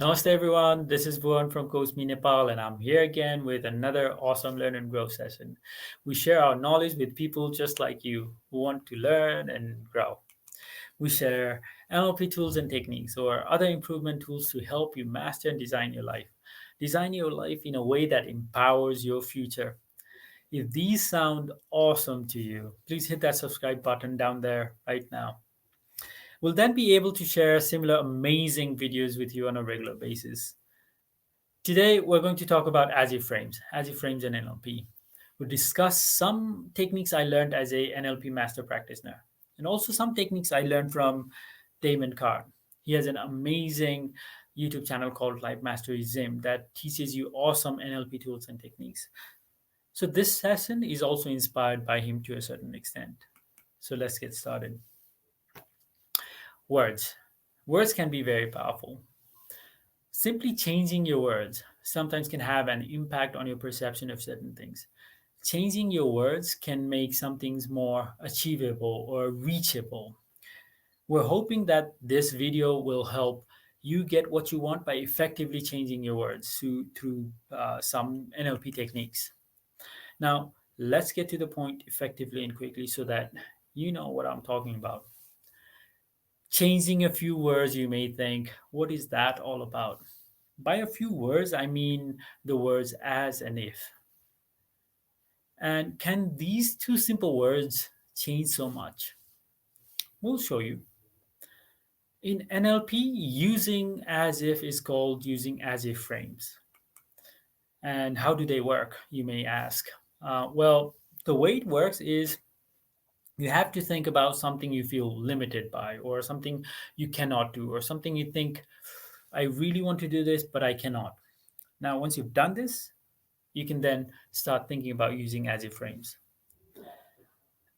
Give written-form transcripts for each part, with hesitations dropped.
Namaste everyone, this is Bhuvan from Kosmi, Nepal, and I'm here again with another awesome learn and grow session. We share our knowledge with people just like you who want to learn and grow. We share NLP tools and techniques or other improvement tools to help you master and design your life. Design your life in a way that empowers your future. If these sound awesome to you, please hit that subscribe button down there right now. We'll then be able to share similar amazing videos with you on a regular basis. Today, we're going to talk about as frames and NLP. We'll discuss some techniques I learned as a NLP master practitioner, and also some techniques I learned from Damon Carr. He has an amazing YouTube channel called Life Mastery Zim that teaches you awesome NLP tools and techniques. So this session is also inspired by him to a certain extent. So let's get started. Words. Words can be very powerful. Simply changing your words sometimes can have an impact on your perception of certain things. Changing your words can make some things more achievable or reachable. We're hoping that this video will help you get what you want by effectively changing your words through some NLP techniques. Now, let's get to the point effectively and quickly so that you know what I'm talking about. Changing a few words, you may think, what is that all about? By a few words, I mean the words as and if. And can these two simple words change so much? We'll show you. In NLP, using as if is called using as if frames. And how do they work, you may ask? Well, the way it works is you have to think about something you feel limited by, or something you cannot do, or something you think, I really want to do this, but I cannot. Now, once you've done this, you can then start thinking about using as if frames.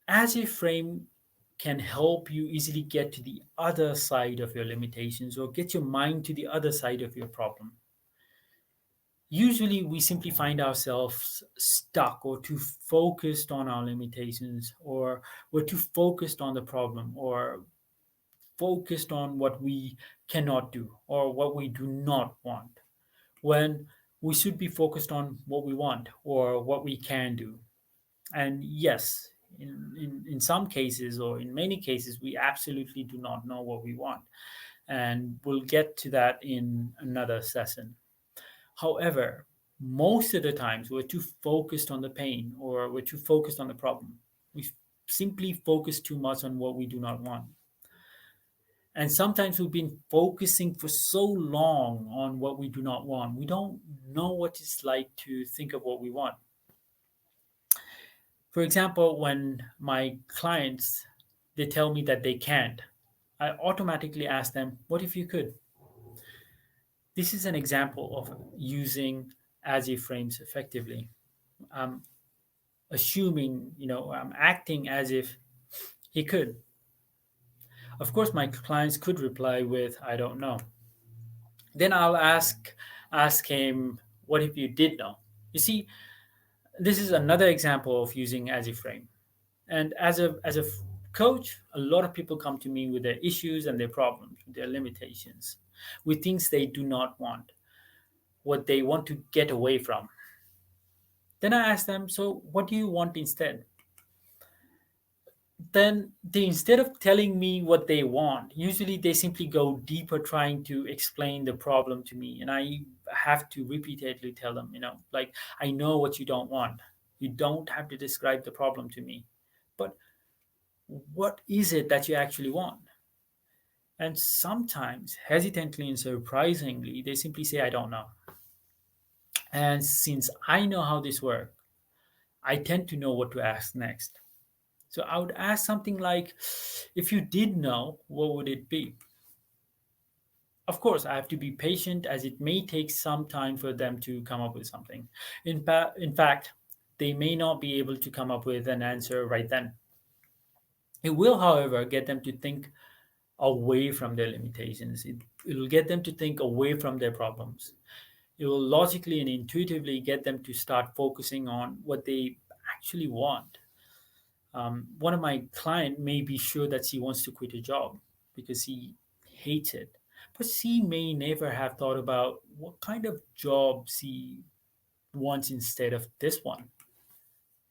As if frame can help you easily get to the other side of your limitations or get your mind to the other side of your problem. Usually, we simply find ourselves stuck or too focused on our limitations, or we're too focused on the problem, or focused on what we cannot do or what we do not want, when we should be focused on what we want or what we can do. And yes, in some cases or in many cases, we absolutely do not know what we want. And we'll get to that in another session. However, most of the times we're too focused on the pain or we're too focused on the problem. We simply focus too much on what we do not want. And sometimes we've been focusing for so long on what we do not want. We don't know what it's like to think of what we want. For example, when my clients they tell me that they can't, I automatically ask them, "What if you could?" This is an example of using as if frames effectively. I'm assuming, I'm acting as if he could. Of course, my clients could reply with, "I don't know." Then I'll ask him, "What if you did know?" You see, this is another example of using as a frame. And as a coach, a lot of people come to me with their issues and their problems, their limitations, with things they do not want, what they want to get away from. Then I ask them, "So what do you want instead?" Then they, instead of telling me what they want, usually they simply go deeper trying to explain the problem to me, and I have to repeatedly tell them, like, I know what you don't want. You don't have to describe the problem to me, but what is it that you actually want? And sometimes hesitantly and surprisingly they simply say, "I don't know." And since I know how this works, I tend to know what to ask next. So I would ask something like, "If you did know, what would it be?" Of course, I have to be patient as it may take some time for them to come up with something. In fact, they may not be able to come up with an answer right then. It will, however, get them to think away from their limitations. It'll get them to think away from their problems. It will logically and intuitively get them to start focusing on what they actually want. One of my client may be sure that she wants to quit her job because he hates it. but she may never have thought about what kind of job she wants instead of this one.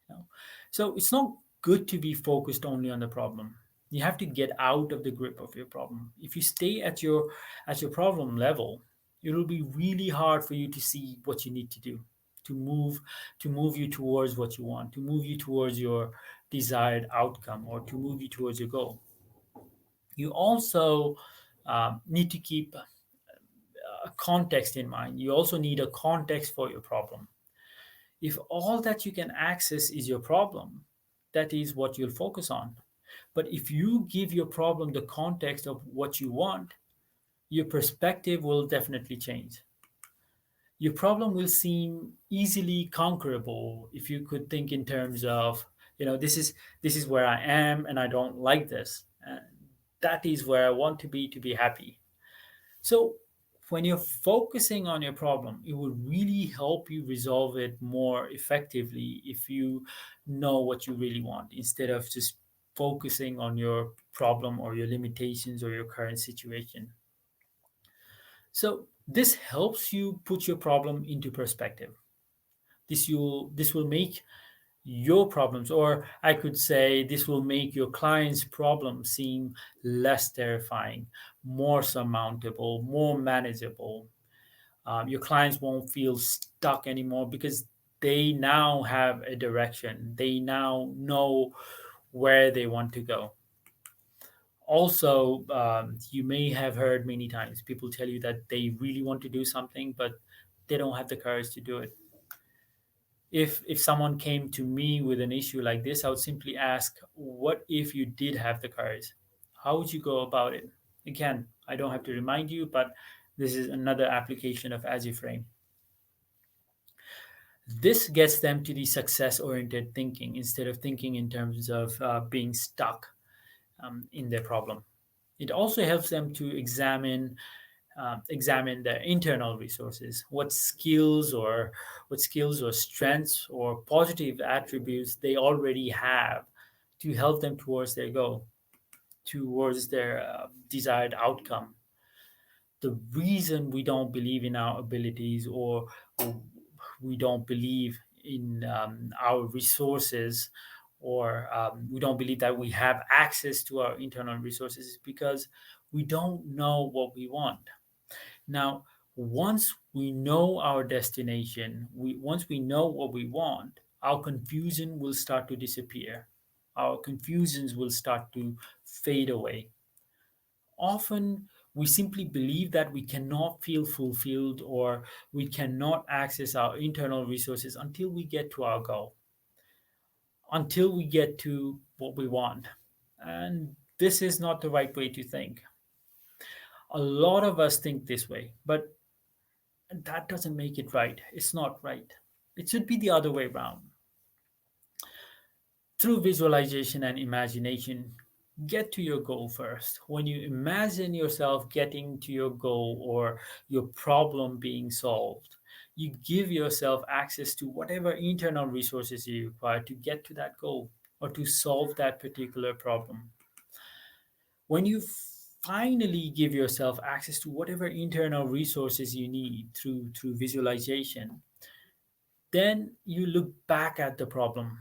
You know? So it's not good to be focused only on the problem. You have to get out of the grip of your problem. If you stay at your problem level, it will be really hard for you to see what you need to do to move to move you towards what you want, to move you towards your desired outcome, or to move you towards your goal. You also need to keep a context in mind. You also need a context for your problem. If all that you can access is your problem, that is what you'll focus on. But if you give your problem the context of what you want, your perspective will definitely change. Your problem will seem easily conquerable if you could think in terms of, this is where I am and I don't like this. And that is where I want to be happy. So when you're focusing on your problem, it will really help you resolve it more effectively if you know what you really want instead of just focusing on your problem or your limitations or your current situation. So this helps you put your problem into perspective. This will make your problems, or I could say this will make your client's problem seem less terrifying, more surmountable, more manageable. Your clients won't feel stuck anymore because they now have a direction. They now know where they want to go. Also, you may have heard many times people tell you that they really want to do something, but they don't have the courage to do it. If someone came to me with an issue like this, I would simply ask, what if you did have the courage? How would you go about it? Again, I don't have to remind you, but this is another application of as you frame. This gets them to the success oriented thinking instead of thinking in terms of being stuck in their problem. It also helps them to examine their internal resources, what skills or strengths or positive attributes they already have to help them towards their goal, towards their desired outcome. The reason we don't believe in our abilities, or we don't believe in our resources, or we don't believe that we have access to our internal resources is because we don't know what we want. Now, once we know our destination, once we know what we want, our confusion will start to disappear. Our confusions will start to fade away. Often, we simply believe that we cannot feel fulfilled or we cannot access our internal resources until we get to our goal, until we get to what we want. And this is not the right way to think. A lot of us think this way, but that doesn't make it right. It's not right. It should be the other way around. Through visualization and imagination, get to your goal first. When you imagine yourself getting to your goal or your problem being solved, you give yourself access to whatever internal resources you require to get to that goal or to solve that particular problem. When you finally give yourself access to whatever internal resources you need through visualization, then you look back at the problem,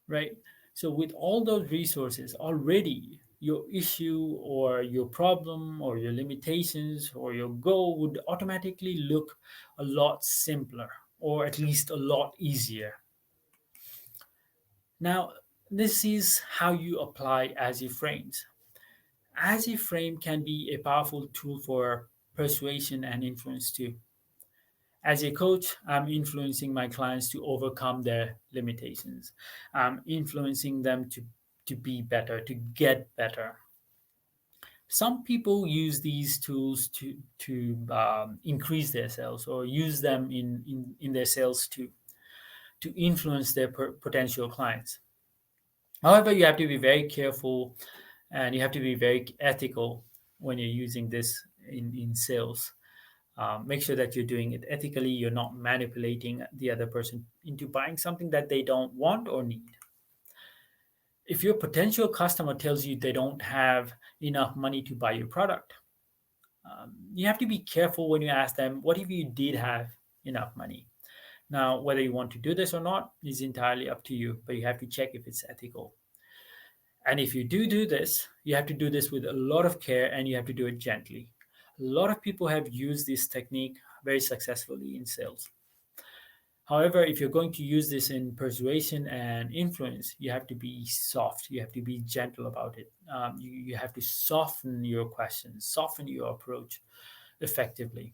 right? So with all those resources already, your issue or your problem or your limitations or your goal would automatically look a lot simpler, or at least a lot easier. Now, this is how you apply as if frames. As if frame can be a powerful tool for persuasion and influence too. As a coach, I'm influencing my clients to overcome their limitations. I'm influencing them to be better, to get better. Some people use these tools to increase their sales, or use them in their sales to influence their potential clients. However, you have to be very careful and you have to be very ethical when you're using this in sales. Make sure that you're doing it ethically. You're not manipulating the other person into buying something that they don't want or need. If your potential customer tells you they don't have enough money to buy your product, You have to be careful when you ask them, what if you did have enough money? Now, whether you want to do this or not is entirely up to you, but you have to check if it's ethical. And if you do this, you have to do this with a lot of care and you have to do it gently. A lot of people have used this technique very successfully in sales. However, if you're going to use this in persuasion and influence, you have to be soft. You have to be gentle about it. You have to soften your questions, soften your approach effectively.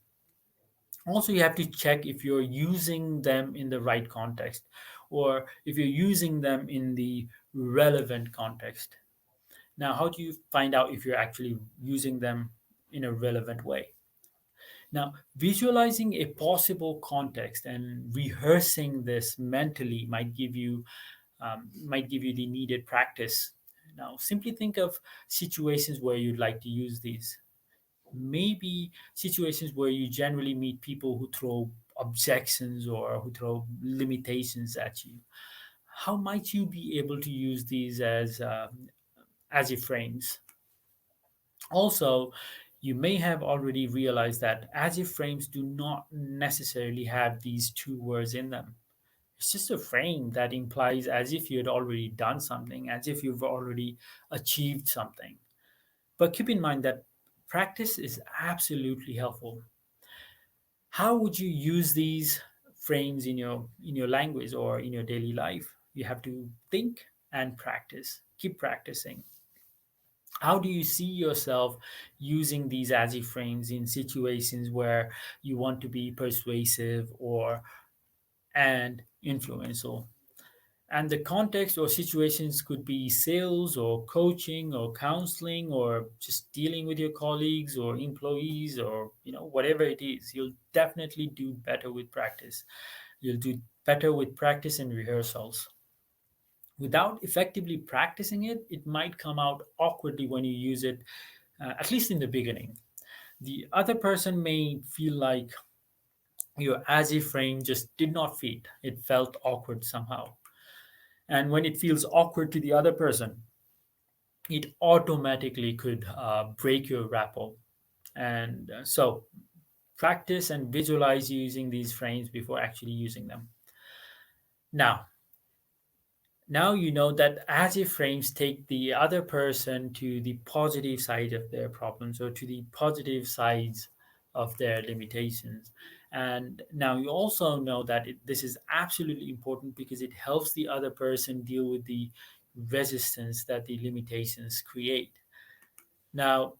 Also, you have to check if you're using them in the right context or if you're using them in the relevant context. Now, how do you find out if you're actually using them in a relevant way? Now, visualizing a possible context and rehearsing this mentally might give you the needed practice. Now, simply think of situations where you'd like to use these. Maybe situations where you generally meet people who throw objections or who throw limitations at you. How might you be able to use these as your frames? Also, you may have already realized that as if frames do not necessarily have these two words in them. It's just a frame that implies as if you had already done something, as if you've already achieved something. But keep in mind that practice is absolutely helpful. How would you use these frames in your language or in your daily life? You have to think and practice. Keep practicing. How do you see yourself using these as frames in situations where you want to be persuasive or and influential? And the context or situations could be sales or coaching or counseling or just dealing with your colleagues or employees or whatever it is. You'll definitely do better with practice. You'll do better with practice and rehearsals. Without effectively practicing it, it might come out awkwardly when you use it, at least in the beginning. The other person may feel like your as if frame just did not fit. It felt awkward somehow. And when it feels awkward to the other person, it automatically could break your rapport. And so practice and visualize using these frames before actually using them. Now, now you know that as if frames take the other person to the positive side of their problems or to the positive sides of their limitations. And now you also know that this is absolutely important because it helps the other person deal with the resistance that the limitations create. Now,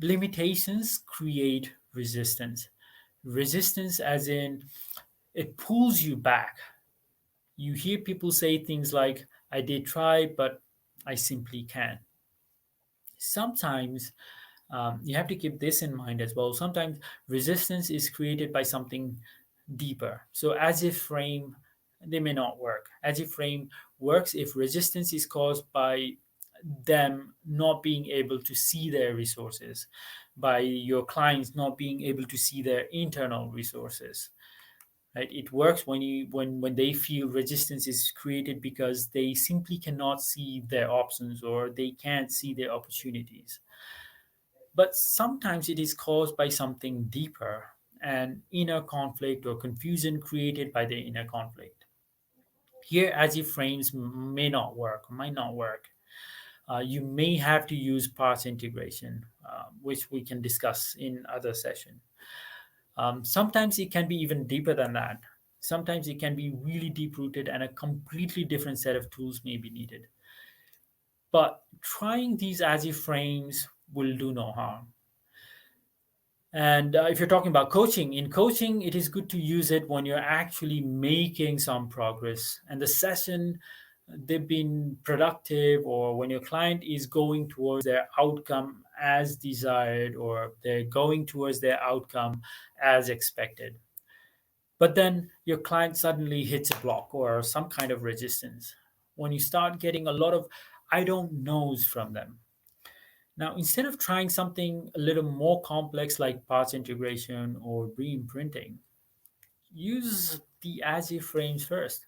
limitations create resistance. Resistance, as in, it pulls you back. You hear people say things like, I did try, but I simply can't. Sometimes you have to keep this in mind as well. Sometimes resistance is created by something deeper. So, as if frame, they may not work. As if frame works if resistance is caused by them not being able to see their resources, by your clients not being able to see their internal resources. Right? It works when when they feel resistance is created because they simply cannot see their options or they can't see their opportunities. But sometimes it is caused by something deeper, an inner conflict or confusion created by the inner conflict. Here, as if frames may not work, might not work. You may have to use parts integration, which we can discuss in other session. Sometimes it can be even deeper than that. Sometimes it can be really deep rooted, and a completely different set of tools may be needed. But trying these as if frames will do no harm. And if you're talking about coaching, in coaching, it is good to use it when you're actually making some progress and the session they've been productive, or when your client is going towards their outcome as desired, or they're going towards their outcome as expected. But then your client suddenly hits a block or some kind of resistance. When you start getting a lot of I don't knows from them. Now, instead of trying something a little more complex like parts integration or re-imprinting, use the as if frames first.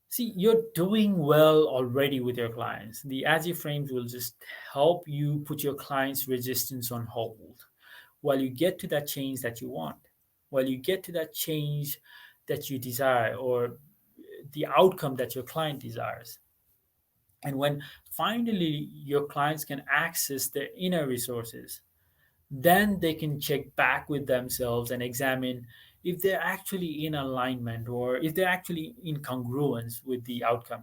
See, you're doing well already with your clients. The as if frames will just help you put your client's resistance on hold. while you get to that change that you want, while you get to that change that you desire, or the outcome that your client desires. And when finally your clients can access their inner resources, then they can check back with themselves and examine if they're actually in alignment or if they're actually in congruence with the outcome.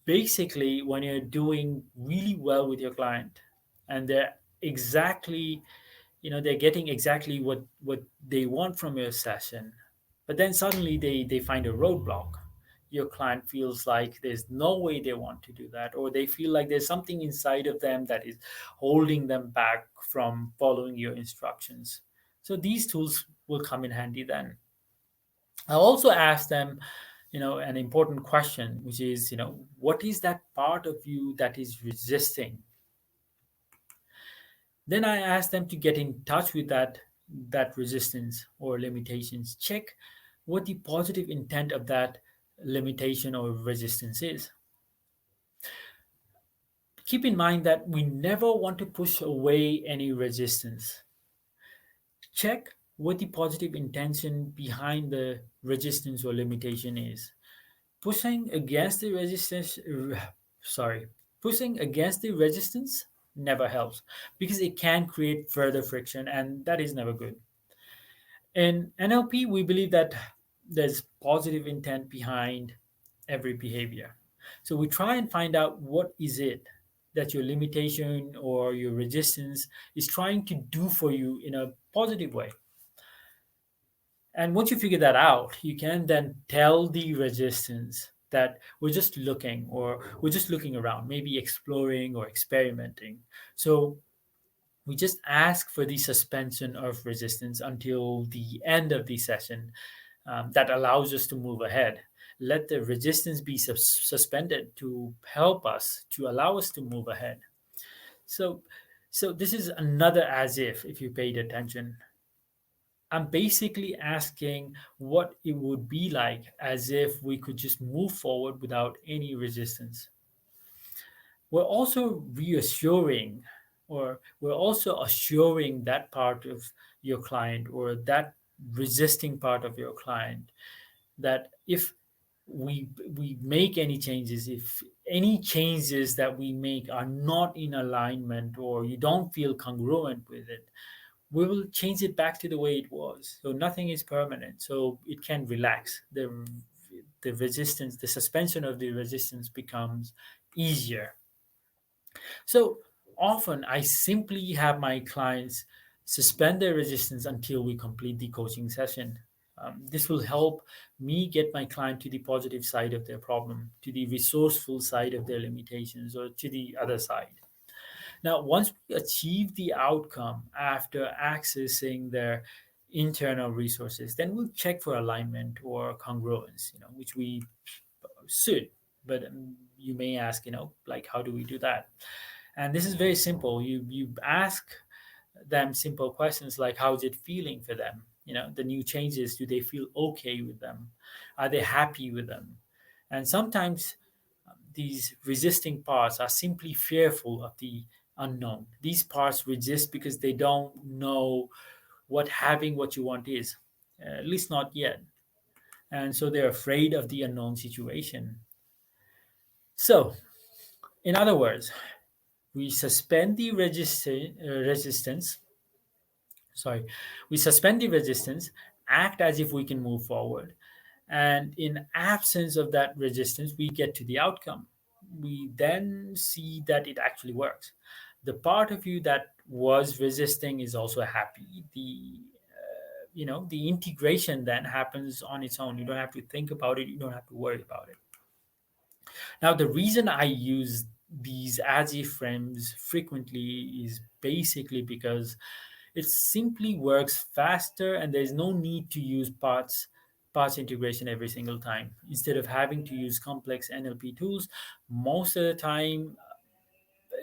Basically, when you're doing really well with your client and they're exactly, they're getting exactly what they want from your session, but then suddenly they find a roadblock. Your client feels like there's no way they want to do that, or they feel like there's something inside of them that is holding them back from following your instructions. So these tools will come in handy then. I also ask them, an important question, which is, what is that part of you that is resisting? Then I ask them to get in touch with that resistance or limitations. Check what the positive intent of that limitation or resistance is. Keep in mind that we never want to push away any resistance. Check what the positive intention behind the resistance or limitation is. Pushing against the resistance, sorry, pushing against the resistance never helps because it can create further friction, and that is never good. In NLP, we believe that there's positive intent behind every behavior. So we try and find out what is it that your limitation or your resistance is trying to do for you in a positive way. And once you figure that out, you can then tell the resistance that we're just looking around, maybe exploring or experimenting. So we just ask for the suspension of resistance until the end of the session, that allows us to move ahead. Let the resistance be suspended to help us, to allow us to move ahead. So, so this is another as if you paid attention. I'm basically asking what it would be like as if we could just move forward without any resistance. We're also reassuring, or we're also assuring that part of your client or that resisting part of your client that if we make any changes, if any changes that we make are not in alignment or you don't feel congruent with it, we will change it back to the way it was. So nothing is permanent, so it can relax. The resistance, the suspension of the resistance becomes easier. So often I simply have my clients suspend their resistance until we complete the coaching session. This will help me get my client to the positive side of their problem, to the resourceful side of their limitations, or to the other side. Now, once we achieve the outcome after accessing their internal resources, then we'll check for alignment or congruence, which we should. But you may ask, like, how do we do that? And this is very simple. You ask them simple questions like, how's it feeling for them? The new changes, do they feel okay with them? Are they happy with them? And sometimes these resisting parts are simply fearful of the unknown. These parts resist because they don't know what having what you want is, at least not yet. And so they're afraid of the unknown situation. So, in other words, we suspend the resistance, sorry, we suspend the resistance, act as if we can move forward. And in absence of that resistance, we get to the outcome. We then see that it actually works. The part of you that was resisting is also happy. The integration then happens on its own. You don't have to think about it. You don't have to worry about it. Now, the reason I use these as if frames frequently is basically because it simply works faster and there's no need to use parts integration every single time. Instead of having to use complex NLP tools, most of the time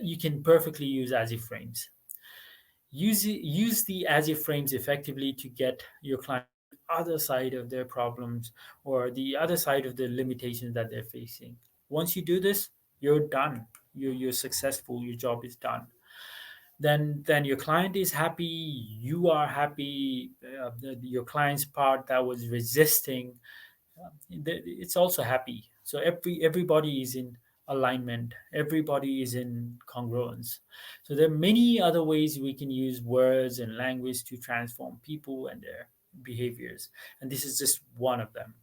you can perfectly use as if frames. Use the as if frames effectively to get your client to the other side of their problems or the other side of the limitations that they're facing. Once you do this, you're done. You're successful. Your job is done. then your client is happy, you are happy, your client's part that was resisting, it's also happy. So everybody is in alignment, everybody is in congruence. So there are many other ways we can use words and language to transform people and their behaviors, and this is just one of them.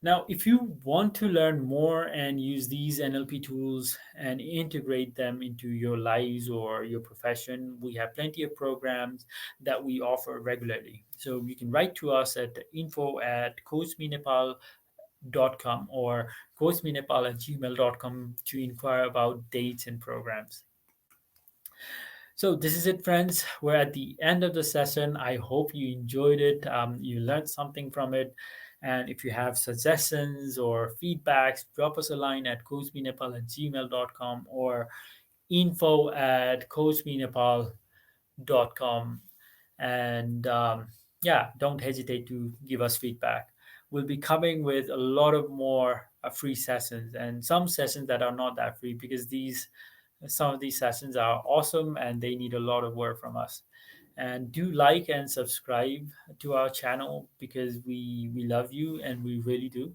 Now, if you want to learn more and use these NLP tools and integrate them into your lives or your profession, we have plenty of programs that we offer regularly. So you can write to us at info@coachmenepal.com or coachmenepal@gmail.com to inquire about dates and programs. So this is it, friends. We're at the end of the session. I hope you enjoyed it. You learned something from it. And if you have suggestions or feedbacks, drop us a line at coachmenepal@gmail.com or info@coachmenepal.com. And yeah, don't hesitate to give us feedback. We'll be coming with a lot of more free sessions and some sessions that are not that free because these some of these sessions are awesome and they need a lot of work from us. And do like and subscribe to our channel because we love you and we really do.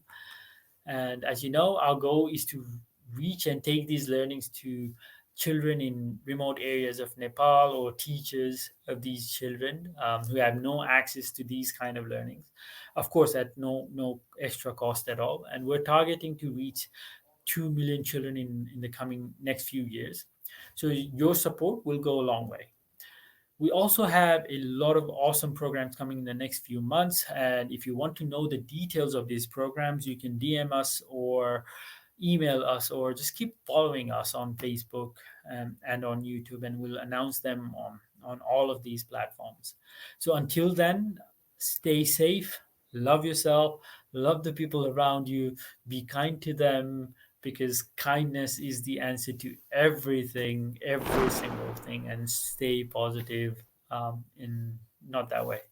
And as you know, our goal is to reach and take these learnings to children in remote areas of Nepal or teachers of these children who have no access to these kind of learnings. Of course, at no extra cost at all. And we're targeting to reach 2 million children in the coming next few years. So your support will go a long way. We also have a lot of awesome programs coming in the next few months. And if you want to know the details of these programs, you can DM us or email us or just keep following us on Facebook and on YouTube, and we'll announce them on all of these platforms. So until then, stay safe, love yourself, love the people around you, be kind to them because kindness is the answer to everything, every single thing, and stay positive in not that way.